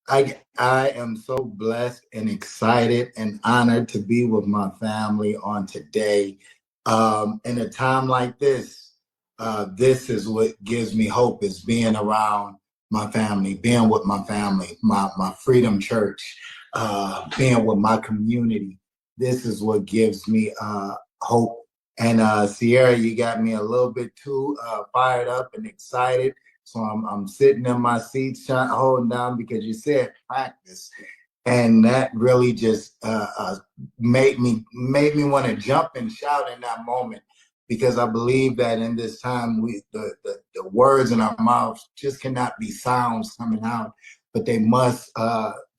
I am so blessed and excited and honored to be with my family on today. In a time like this is what gives me hope, is being around my family, being with my family, my Freedom Church, being with my community. This is what gives me hope. And Sierra, you got me a little bit too fired up and excited. So I'm sitting in my seat, holding down, because you said practice, and that really just made me want to jump and shout in that moment, because I believe that in this time the words in our mouths just cannot be sounds coming out, but they must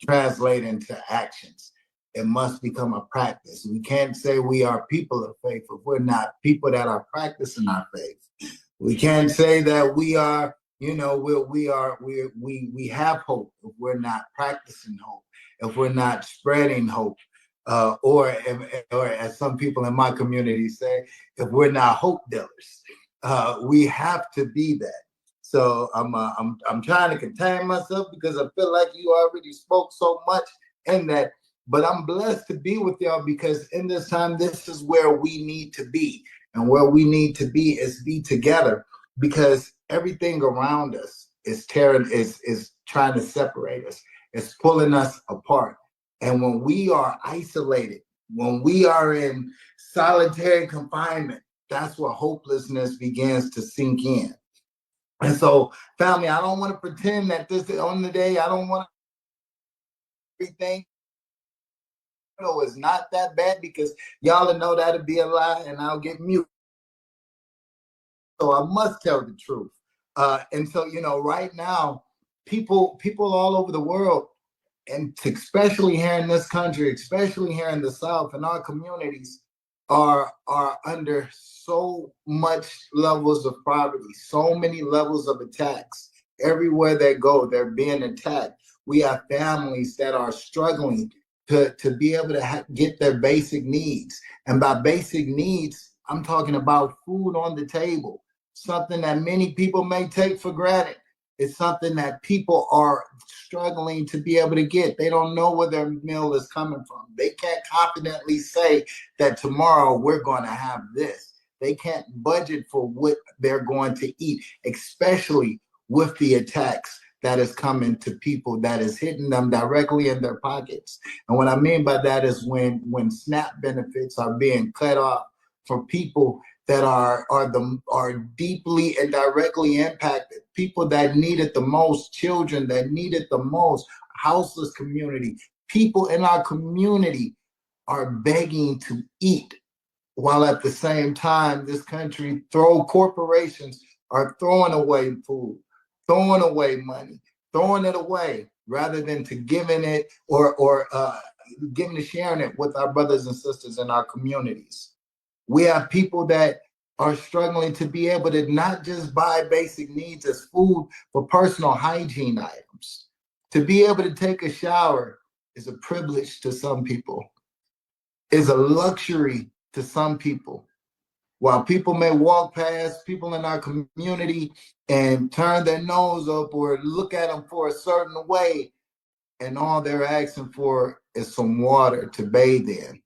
translate into actions. It must become a practice. We can't say we are people of faith if we're not people that are practicing our faith. We can't say that we are, we have hope if we're not practicing hope, if we're not spreading hope, or as some people in my community say, if we're not hope dealers. We have to be that. So I'm trying to contain myself, because I feel like you already spoke so much in that. But I'm blessed to be with y'all, because in this time, this is where we need to be. And where we need to be is be together, because everything around us is trying to separate us. It's pulling us apart. And when we are isolated, when we are in solitary confinement, that's where hopelessness begins to sink in. And so, family, I don't want to pretend that this is on the day. I don't want everything. No, it's not that bad, because y'all know that'll be a lie and I'll get mute. So I must tell the truth. And so, right now, people all over the world, and especially here in this country, especially here in the South, and our communities are under so much levels of poverty, so many levels of attacks. Everywhere they go, they're being attacked. We have families that are struggling to be able to get their basic needs. And by basic needs, I'm talking about food on the table, something that many people may take for granted. It's something that people are struggling to be able to get. They don't know where their meal is coming from. They can't confidently say that tomorrow we're going to have this. They can't budget for what they're going to eat, especially with the attacks that is coming to people, that is hitting them directly in their pockets. And what I mean by that is when SNAP benefits are being cut off for people that are deeply and directly impacted, people that need it the most, children that need it the most, houseless community, people in our community are begging to eat, while at the same time, this country corporations are throwing away food, throwing away money, throwing it away, rather than to giving it or giving to sharing it with our brothers and sisters in our communities. We have people that are struggling to be able to not just buy basic needs as food, for personal hygiene items. To be able to take a shower is a privilege to some people, is a luxury to some people. While people may walk past people in our community and turn their nose up or look at them for a certain way, and all they're asking for is some water to bathe in.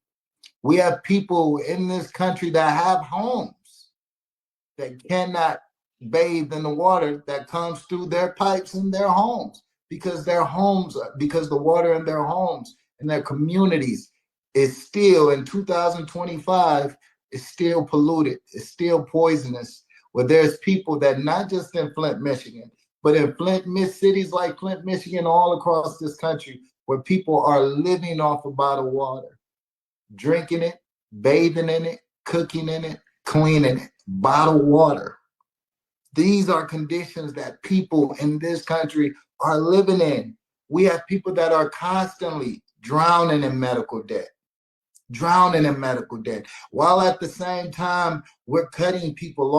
We have people in this country that have homes that cannot bathe in the water that comes through their pipes in their homes, because the water in their homes and their communities is still, in 2025, is still polluted, is still poisonous. Where there's people that, not just in Flint, Michigan, but in cities like Flint, Michigan, all across this country, where people are living off of bottled water, drinking it, bathing in it, cooking in it, cleaning it, bottled water. These are conditions that people in this country are living in. We have people that are constantly drowning in medical debt, while at the same time, we're cutting people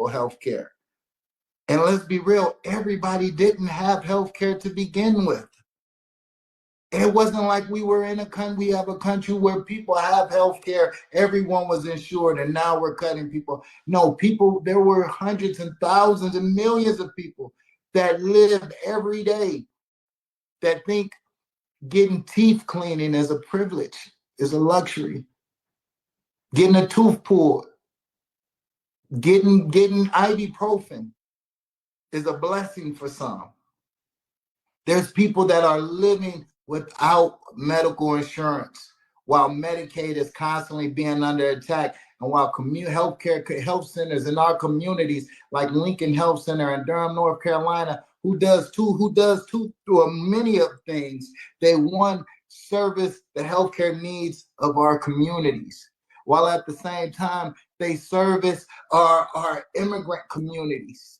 health care. And let's be real, everybody didn't have health care to begin with. It wasn't like we have a country where people have health care, everyone was insured, and now we're cutting people. No, there were hundreds and thousands and millions of people that lived every day that think getting teeth cleaning is a privilege, is a luxury. Getting a tooth pulled, getting ibuprofen is a blessing for some. There's people that are living without medical insurance while Medicaid is constantly being under attack, and while health centers in our communities like Lincoln Health Center in Durham, North Carolina, who does through many of things, they service the healthcare needs of our communities, while at the same time they service our immigrant communities.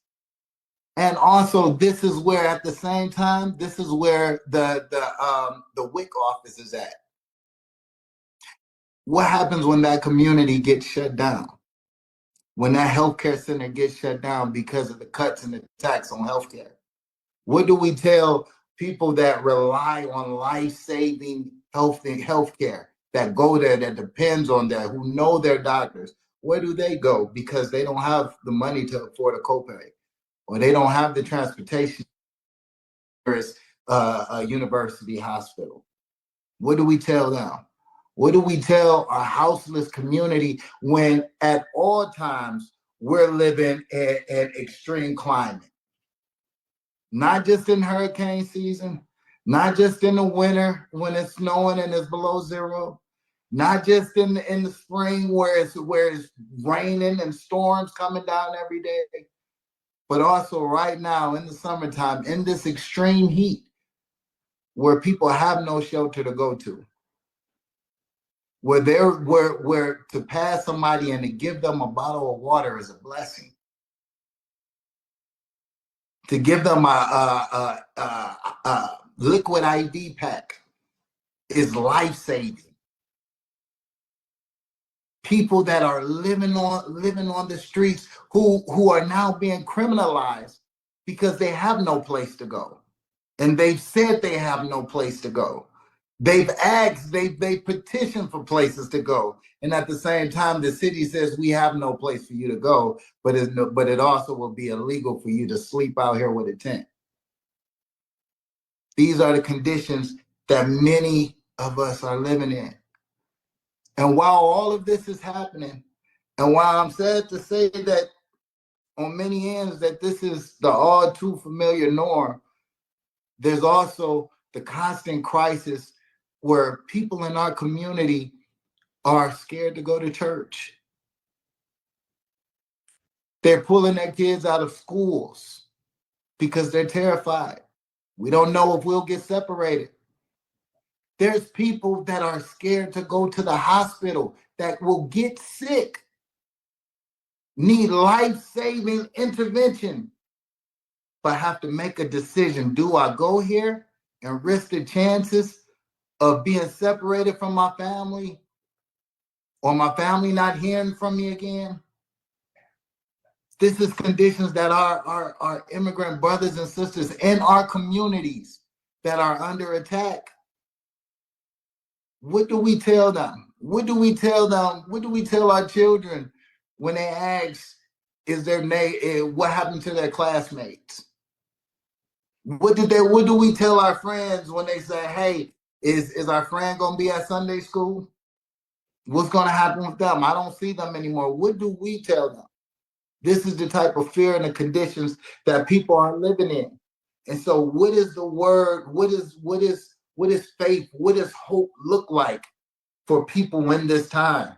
And also, this is where, at the same time, this is where the WIC office is at. What happens when that community gets shut down? When that healthcare center gets shut down because of the cuts and the tax on healthcare? What do we tell people that rely on life-saving healthcare, that go there, that depends on that, who know their doctors? Where do they go? Because they don't have the money to afford a copay, or they don't have the transportation to a university hospital. What do we tell them? What do we tell our houseless community when at all times we're living in extreme climate? Not just in hurricane season, not just in the winter when it's snowing and it's below zero, not just in the spring where it's raining and storms coming down every day, but also right now in the summertime, in this extreme heat, where people have no shelter to go to, where to pass somebody and to give them a bottle of water is a blessing. To give them a liquid IV pack is life-saving. People that are living on the streets who are now being criminalized because they have no place to go. And they've said they have no place to go. They've asked, they petitioned for places to go. And at the same time, the city says we have no place for you to go, but it also will be illegal for you to sleep out here with a tent. These are the conditions that many of us are living in. And while all of this is happening, and while I'm sad to say that on many ends that this is the all too familiar norm, there's also the constant crisis where people in our community are scared to go to church. They're pulling their kids out of schools because they're terrified. We don't know if we'll get separated. There's people that are scared to go to the hospital, that will get sick, need life-saving intervention, but have to make a decision. Do I go here and risk the chances of being separated from my family, or my family not hearing from me again? This is conditions that our immigrant brothers and sisters in our communities that are under attack. What do we tell them? What do we tell them? What do we tell our children when they ask, what happened to their classmates? What do we tell our friends when they say, hey, is our friend gonna be at Sunday school? What's gonna happen with them? I don't see them anymore. What do we tell them? This is the type of fear and the conditions that people are living in. And so what is the word? What is faith? What does hope look like for people in this time?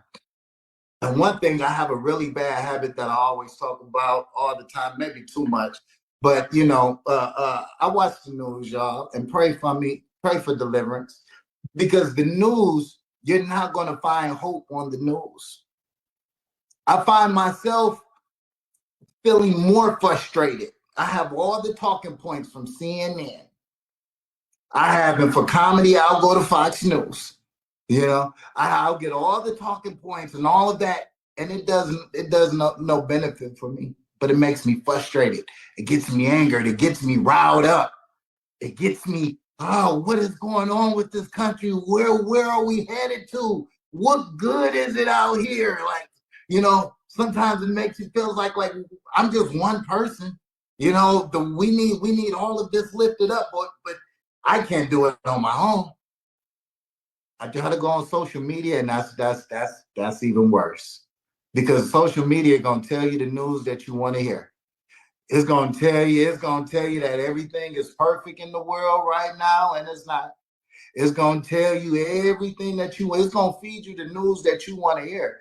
And one thing, I have a really bad habit that I always talk about all the time, maybe too much, but I watch the news, y'all, and pray for me, pray for deliverance, because the news, you're not going to find hope on the news. I find myself feeling more frustrated. I have all the talking points from CNN. I have, and for comedy, I'll go to Fox News. I'll get all the talking points and all of that, and it does no benefit for me, but it makes me frustrated. It gets me angered. It gets me riled up. It gets me, what is going on with this country? Where are we headed to? What good is it out here? Sometimes it makes you feel like I'm just one person. We need all of this lifted up, but I can't do it on my own. I try to go on social media, and that's even worse, because social media gonna tell you the news that you want to hear. It's gonna tell you that everything is perfect in the world right now, and it's not. It's gonna tell you everything that it's gonna feed you the news that you want to hear.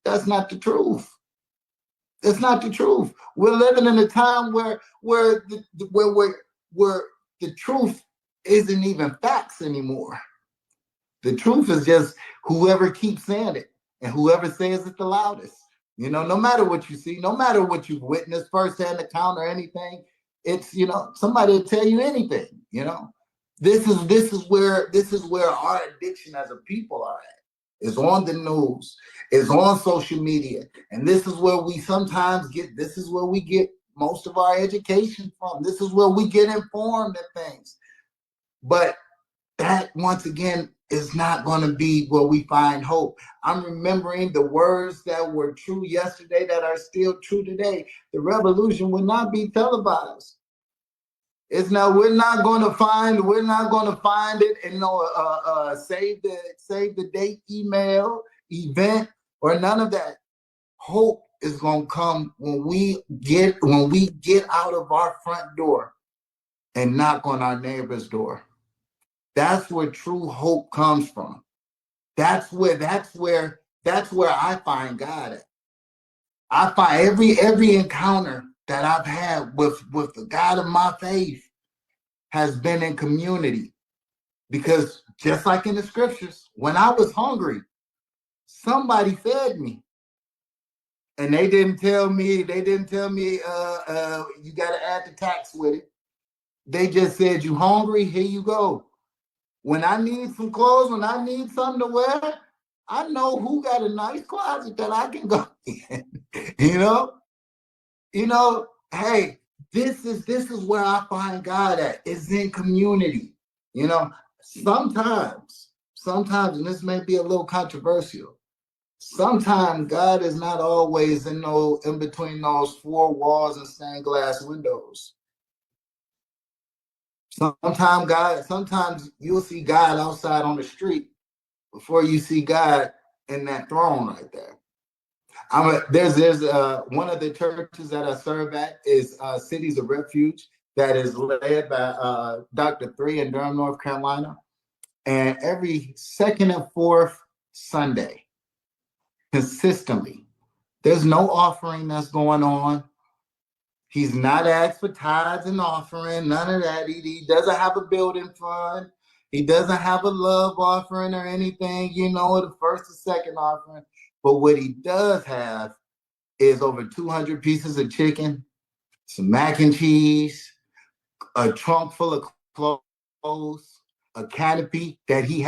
That's not the truth. It's not the truth. We're living in a time where the truth isn't even facts anymore. The truth is just whoever keeps saying it and whoever says it the loudest. No matter what you see, no matter what you've witnessed, firsthand account or anything, it's somebody will tell you anything. This is where our addiction as a people are at. It's on the news, it's on social media, and this is where we get most of our education from. This is where we get informed of things. But that, once again, is not going to be where we find hope. I'm remembering the words that were true yesterday that are still true today. The revolution will not be televised. We're not going to find it in save the date email event or none of that. Hope is going to come when we get out of our front door and knock on our neighbor's door. That's where true hope comes from. That's where I find God at. I find every encounter that I've had with the God of my faith has been in community. Because just like in the scriptures, when I was hungry, somebody fed me. And they didn't tell me, you got to add the tax with it. They just said, you hungry? Here you go. When I need some clothes, when I need something to wear, I know who got a nice closet that I can go in. Hey, this is where I find God at. It's in community. Sometimes, and this may be a little controversial, sometimes God is not always in between those four walls and stained glass windows. Sometimes you'll see God outside on the street before you see God in that throne right there. There's one of the churches that I serve at is Cities of Refuge, that is led by Dr. 3 in Durham, North Carolina. And every second and fourth Sunday, consistently, there's no offering that's going on. He's not asked for tithes and offering, none of that. He doesn't have a building fund. He doesn't have a love offering or anything, the first or second offering. But what he does have is over 200 pieces of chicken, some mac and cheese, a trunk full of clothes, a canopy that he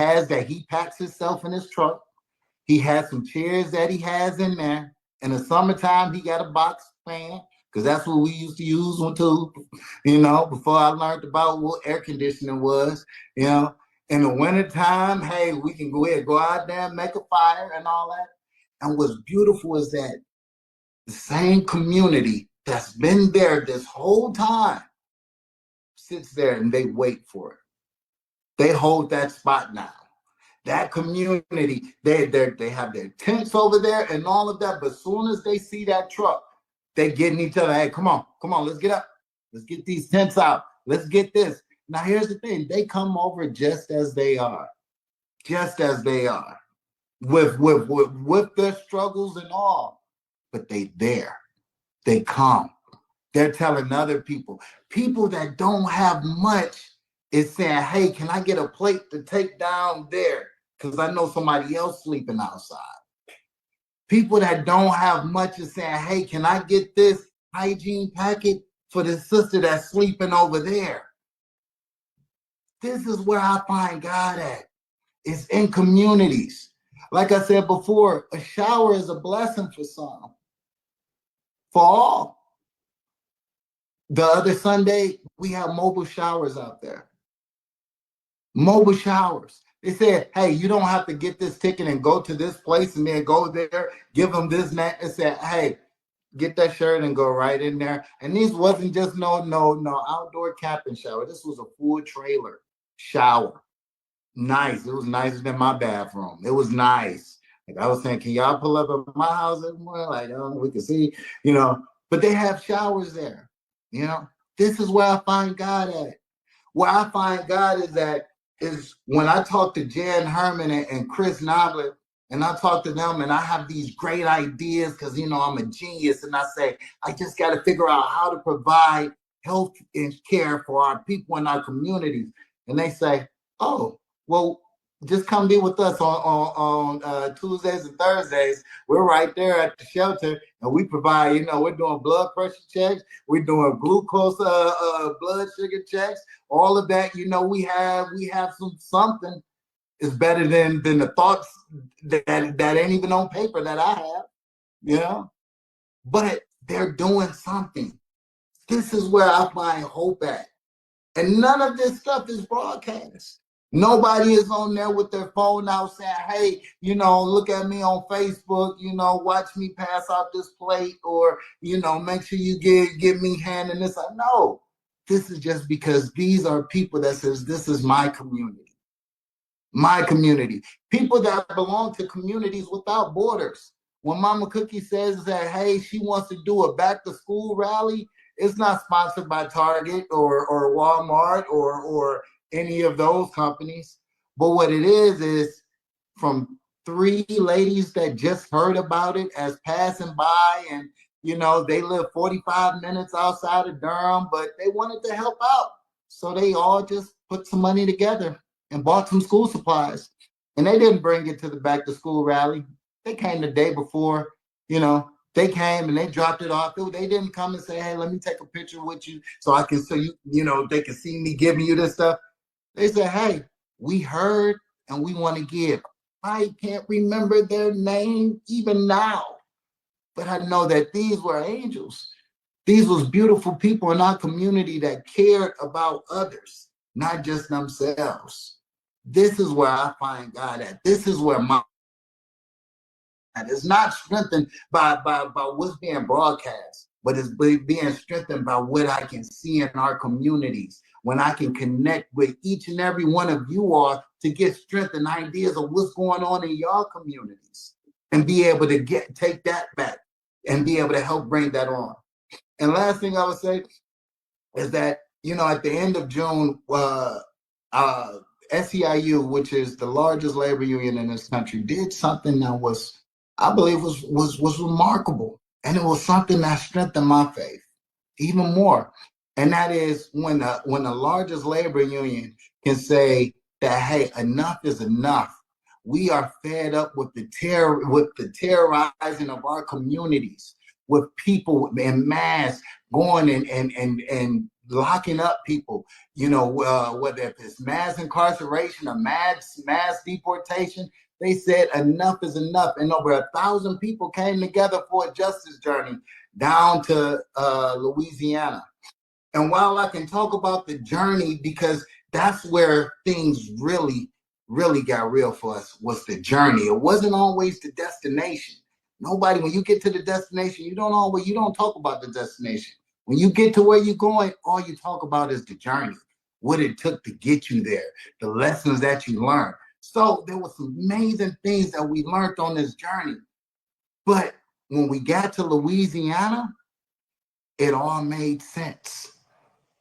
packs himself in his truck. He has some chairs that he has in there. In the summertime, he got a box fan, because that's what we used to use too, before I learned about what air conditioning was. In the wintertime, hey, we can go out there and make a fire and all that. And what's beautiful is that the same community that's been there this whole time sits there and they wait for it. They hold that spot now. That community, they have their tents over there and all of that. But as soon as they see that truck, they getting each other. Hey, come on, let's get up. Let's get these tents out. Let's get this. Now, here's the thing. They come over just as they are. With their struggles and all. But they there. They come. They're telling other people that don't have much is saying, hey, can I get a plate to take down there? Because I know somebody else sleeping outside. People that don't have much is saying, hey, can I get this hygiene packet for the sister that's sleeping over there? This is where I find God at. It's in communities. Like I said before, a shower is a blessing for some. For all. The other Sunday, we have mobile showers out there. Mobile showers. They said, hey, you don't have to get this ticket and go to this place and then go there, give them this and that. They said, hey, get that shirt and go right in there. And this wasn't just no outdoor camping shower. This was a full trailer. shower. Nice. It was nicer than my bathroom. It was nice. Like I was saying, can y'all pull up at my house anymore? Like, we can see, but they have showers there. This is where I find God at. Where I find God is when I talk to Jan Herman and Chris Noblet, and I talk to them and I have these great ideas because, I'm a genius. And I say, I just got to figure out how to provide health and care for our people in our communities. And they say, oh, well, just come be with us on Tuesdays and Thursdays. We're right there at the shelter, and we provide. We're doing blood pressure checks. We're doing glucose, blood sugar checks. All of that. We have something is better than the thoughts that ain't even on paper that I have. But they're doing something. This is where I find hope at, and none of this stuff is broadcast. Nobody is on there with their phone out saying, hey, look at me on Facebook, watch me pass out this plate, or, make sure you give me hand in this. No, this is just because these are people that says, this is my community. My community. People that belong to communities without borders. When Mama Cookie says that, hey, she wants to do a back to school rally, it's not sponsored by Target or Walmart or any of those companies. But what it is from 3 ladies that just heard about it as passing by, and they live 45 minutes outside of Durham, but they wanted to help out. So they all just put some money together and bought some school supplies. And they didn't bring it to the back to school rally. They came the day before, they came and they dropped it off. They didn't come and say, hey, let me take a picture with you so I can, they can see me giving you this stuff. They said, hey, we heard and we want to give. I can't remember their name even now, but I know that these were angels. These was beautiful people in our community that cared about others, not just themselves. This is where I find God at. This is where it's not strengthened by what's being broadcast, but it's being strengthened by what I can see in our communities. When I can connect with each and every one of you all to get strength and ideas of what's going on in your communities, and be able to take that back and be able to help bring that on. And last thing I would say is that, at the end of June, SEIU, which is the largest labor union in this country, did something that was, I believe, was remarkable. And it was something that strengthened my faith even more. And that is when the largest labor union can say that, hey, enough is enough. We are fed up with the terrorizing of our communities, with people en masse going and locking up people, whether it's mass incarceration or mass deportation. They said enough is enough. And over 1,000 people came together for a justice journey down to Louisiana. And while I can talk about the journey, because that's where things really, really got real for us, was the journey. It wasn't always the destination. Nobody, when you get to the destination, you don't talk about the destination. When you get to where you're going, all you talk about is the journey, what it took to get you there, the lessons that you learned. So there were some amazing things that we learned on this journey. But when we got to Louisiana, it all made sense,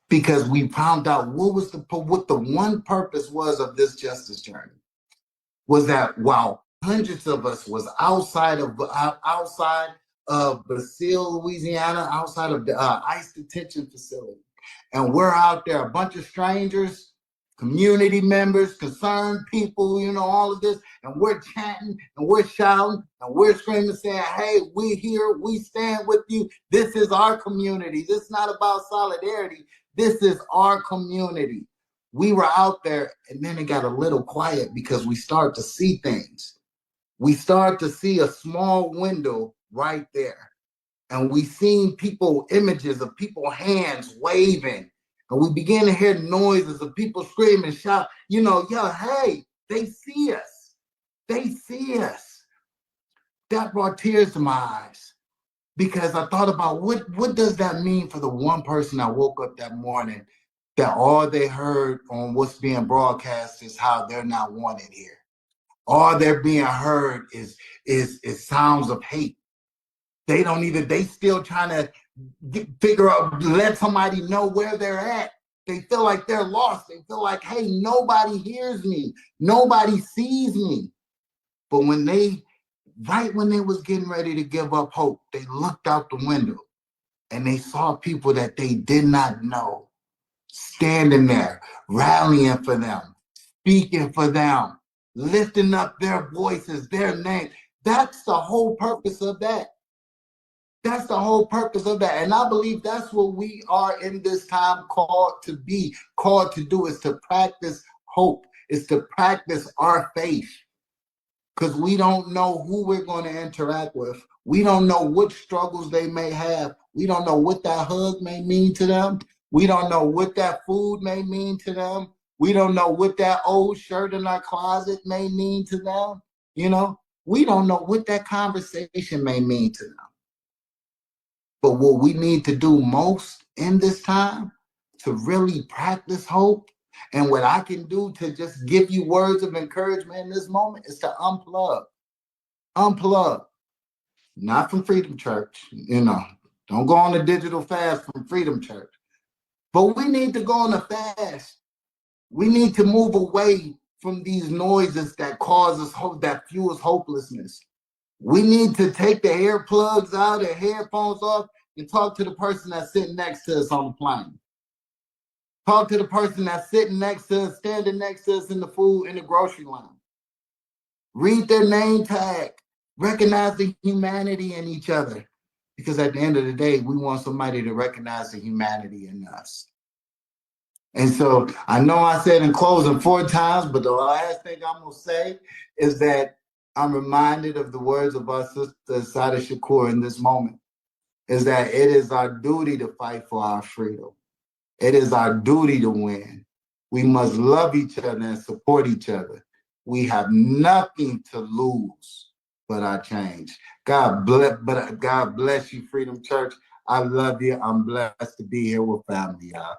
because we found out what the one purpose was of this justice journey. Was that while hundreds of us was outside of Basile, Louisiana, outside of the ICE detention facility, and we're out there, a bunch of strangers, community members, concerned people, all of this, and we're chanting and we're shouting and we're screaming, saying, hey, we're here, we stand with you. This is our community. This is not about solidarity. This is our community. We were out there, and then it got a little quiet because we start to see things. We start to see a small window right there. And we seen images of people, hands waving. And we began to hear noises of people screaming, shout, hey, they see us. They see us. That brought tears to my eyes, because I thought about what does that mean for the one person that woke up that morning that all they heard on what's being broadcast is how they're not wanted here. All they're being heard is sounds of hate. They still trying to figure out, let somebody know where they're at. They feel like they're lost. They feel like, hey, nobody hears me. Nobody sees me. But right when they was getting ready to give up hope, they looked out the window and they saw people that they did not know standing there, rallying for them, speaking for them, lifting up their voices, their names. That's the whole purpose of that. That's the whole purpose of that. And I believe that's what we are in this time called to be, called to do, is to practice hope, is to practice our faith. Because we don't know who we're going to interact with. We don't know what struggles they may have. We don't know what that hug may mean to them. We don't know what that food may mean to them. We don't know what that old shirt in our closet may mean to them. You know, we don't know what that conversation may mean to them. But what we need to do most in this time to really practice hope, and what I can do to just give you words of encouragement in this moment, is to unplug. Unplug. Not from Freedom Church, you know. Don't go on a digital fast from Freedom Church. But we need to go on a fast. We need to move away from these noises that cause us hope, that fuels hopelessness. We need to take the earplugs out, the headphones off, and talk to the person that's sitting next to us on the plane. Talk to the person that's sitting next to us, standing next to us in the grocery line. Read their name tag. Recognize the humanity in each other. Because at the end of the day, we want somebody to recognize the humanity in us. And so I know I said in closing 4 times, but the last thing I'm going to say is that I'm reminded of the words of our sister Sada Shakur in this moment, is that it is our duty to fight for our freedom. It is our duty to win. We must love each other and support each other. We have nothing to lose but our change. God bless you, Freedom Church. I love you. I'm blessed to be here with family, y'all.